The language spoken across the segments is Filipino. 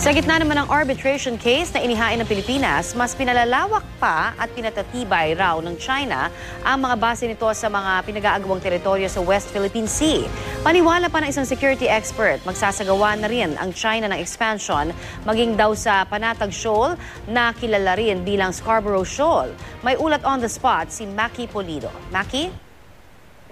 Sa gitna naman ng arbitration case na inihain ng Pilipinas, mas pinalalawak pa at pinatatibay raw ng China ang mga base nito sa mga pinag-aagawang teritoryo sa West Philippine Sea. Paniwala pa ng isang security expert, magsasagawa na rin ang China ng expansion maging daw sa Panatag Shoal na kilala rin bilang Scarborough Shoal. May ulat on the spot si Maki Pulido. Maki?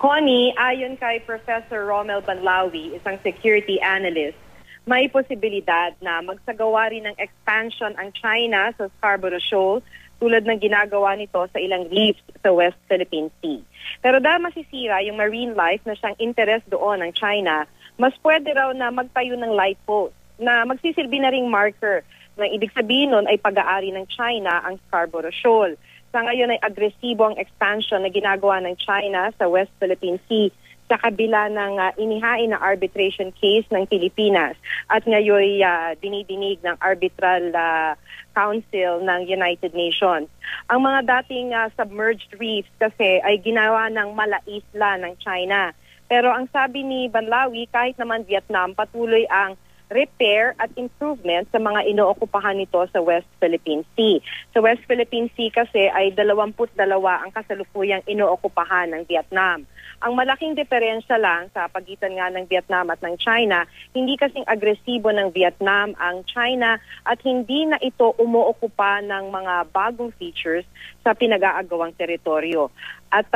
Connie, ayon kay Professor Romel Banlawi, isang security analyst, may posibilidad na magsagawa rin ng expansion ang China sa Scarborough Shoal tulad ng ginagawa nito sa ilang reefs sa West Philippine Sea. Pero dahil masisira yung marine life na siyang interest doon ng China, mas pwede raw na magtayo ng light post na magsisilbi na ring marker na ibig sabihin nun ay pag-aari ng China ang Scarborough Shoal. Sa ngayon ay agresibo ang expansion na ginagawa ng China sa West Philippine Sea sa kabila ng inihain na arbitration case ng Pilipinas at ngayon dinidinig ng Arbitral Council ng United Nations. Ang mga dating submerged reefs kasi ay ginawa ng malaisla ng China. Pero ang sabi ni Banlawi, kahit naman Vietnam, patuloy ang repair at improvement sa mga inookupahan nito sa West Philippine Sea. Sa West Philippine Sea kasi ay 22 ang kasalukuyang inookupahan ng Vietnam. Ang malaking diferensya lang sa pagitan nga ng Vietnam at ng China, hindi kasing agresibo ng Vietnam ang China at hindi na ito umookupa ng mga bagong features sa pinag-aagawang teritoryo. At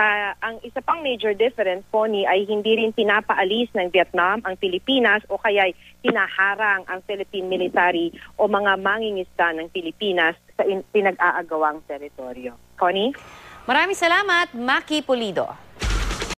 ang isa pang major difference, Connie, ay hindi rin pinapaalis ng Vietnam ang Pilipinas o kaya hinaharang ang Philippine military o mga mangingisda ng Pilipinas sa pinag-aagawang teritoryo. Connie? Maraming salamat, Maki Pulido.